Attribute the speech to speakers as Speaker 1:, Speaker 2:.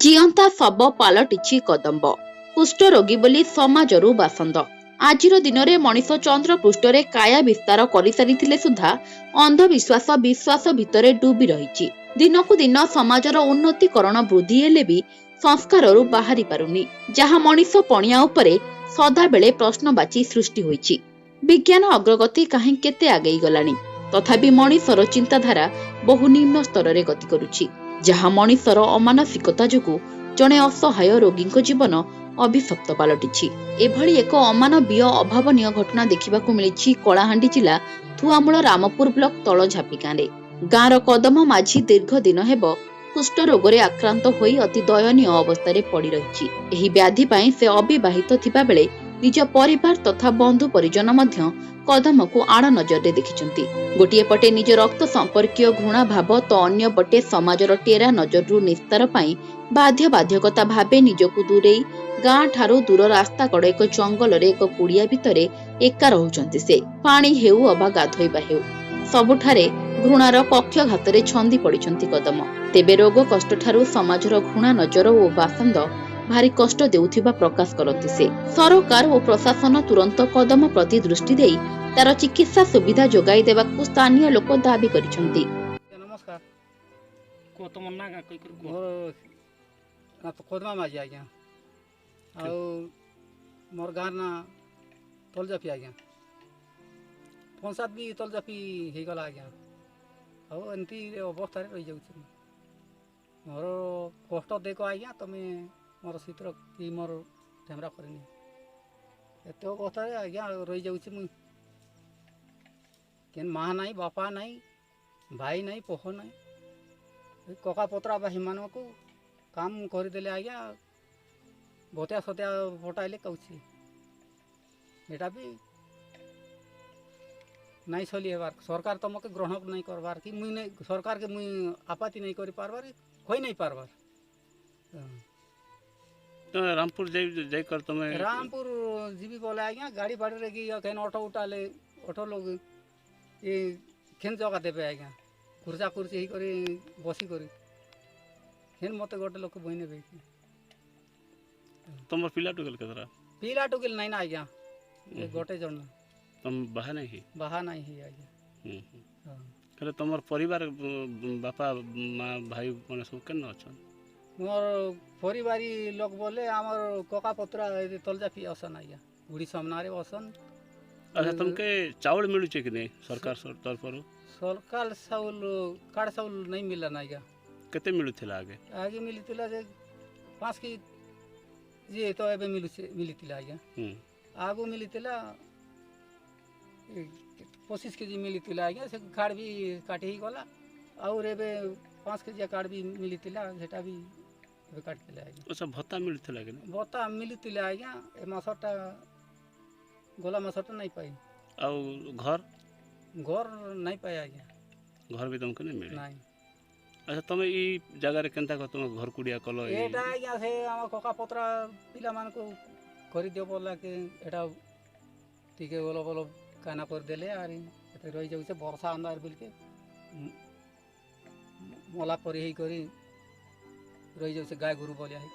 Speaker 1: जीवंता शब पालटिछि कदम्ब कुष्ठरोगी बोली समाजरू बासंद आजिर दिन में मनीष चंद्र पृष्ठरे काया विस्तार कर सारी सुधा अंधविश्वास विश्वास भितर डुबी रही दिनकू दिन समाजर उन्नतिकरण वृद्धि हेले भी संस्काररू बाहरी पारुनी जहाँ मनीष पणिया उपरे सदा बेले प्रश्नवाची सृष्टि होईछि। विज्ञान अग्रगति कहीं केते आगई गलानी तथापि मनीषर चिंताधारा बहु निम्न स्तर में गति करुछि जहाँ मनीषर अमानसिकता जोगु जड़े असहाय रोगी जीवन अभिशप्त पलटिछि। एभली एक अमानवीय अभावनीय घटना देखा मिली कलाहांडी जिला थुआमूल रामपुर ब्लॉक तलझापी गाँव गाँवर कदम माझी दीर्घ दिन हेब कुष्ठ रोग आक्रांत होई अति दयनीय अवस्था पड़ी रही। एही व्याधि पाई से अविवाहित थिबा बेले निज परिवार तथा बंधु परिजन मध्य कदम को आड़ नजर देखिछंती। गोटिए पटे निज रक्त संपर्कीय घृणा भाव तो अन्य पटे समाजर टेरा नजर निस्तार पाई बाध्य बाध्यकता भावे निजकू दूरे गाँ ठारू दूर रास्ता कड़ एक जंगल एक कुड़िया भितर एका रहुचंती से पानी हेउ अबा गाधोइबा हेउ सबुठारे घृणार पक्षघात छंदी पड़िछंती कदम। तेबे रोग कष्ट ठारू समाजर घृणा नजर और बासंद भारी कष्ट देउथिबा प्रकाश करती से सरकार और प्रशासन तुरंत कदम प्रति दृष्टि देई तार चिकित्सा सुविधा जोगाई देबाकू स्थानीय लोक दाबी करिसंती।
Speaker 2: नमस्कार को तो मन्ना का कोई मोर ना तो खोदमा माजी आज्ञा आ मोर गार ना तलजापी आज्ञा पंचायत भी तलजापी हे गला आज्ञा आ एंती अवस्था रे रही जाउछि मोर कष्ट देखो आज्ञा तमे मोर चित्र कि मोर कैमरा करनी एत अवस्था रे आज्ञा रही जाउछि मुई केन माँ नाई बापा नाई भाई नाई पोह नाई कका पतरा बा हिमान को काम करदेले आज्ञा बतिया सतिया फटाइले कौची एटा भी नाई चली हेबार सरकार तुमके ग्रहण नहीं करबार कि मुई नहीं सरकार के मुई आपत्ति नहीं करि पारबार कोई नहीं पारबार।
Speaker 3: तो रामपुर जाई कर तमे
Speaker 2: रामपुर जीवी बोले आज्ञा गाड़ी बाड़ी रे कि केन ऑटो उठाले ऑटो लोग ये खेन जगह देवे आज्ञा कुर्चा कुर्ची ही करी बसी करी खेन मते गोटे लोक बही नेबे
Speaker 3: तमर पिला टुकल केतरा
Speaker 2: पिला टुकल नहीं ना आज्ञा ये गोटे जन
Speaker 3: तम बाहा नहीं ही
Speaker 2: आज्ञा
Speaker 3: हां करे तमर परिवार बापा मां भाई माने सब केन अछन
Speaker 2: मोर परिवारी लोग बोले हमर कोका पत्रा तलजापी असन आज्ञा गुड़ी सामनारे असन।
Speaker 3: अच्छा तुमके चावल मिलू छे कि नहीं सरकार तरफ
Speaker 2: सरकार चाउल कार्ड चाउल नहीं मिला ना आज्ञा
Speaker 3: केते मिलू थिला आगे
Speaker 2: आगे मिली थिला जे 5 की जे तो एबे मिली थिला आज्ञा आगो मिली थिला 25 केजी मिली थिला आज्ञा से कार्ड भी काटी ही गला और एबे 5 केजी कार्ड भी मिली थिला सेटा भी एबे काट थिला आज्ञा।
Speaker 3: अच्छा भत्ता मिलू थिला कि नहीं
Speaker 2: भत्ता मिली थिला आज्ञा ए मासटा गोला मासटा नहीं पाई
Speaker 3: और घर
Speaker 2: नहीं पाए आज्ञा
Speaker 3: घर भी तुमको नहीं मिले
Speaker 2: नहीं।
Speaker 3: अच्छा तुम ई जगह रे केनता तुम घर कुड़िया कलो
Speaker 2: एटा आज्ञा से हम कोका पत्रा पिला मान को करि दियो बोला कि एटा ठीके बोलो बोलो काना कर देले आरी एते रही जाउ से वर्षा अंधार बिल के मला परी ही करी रही जाउ से गाय गुरु बोलिया है।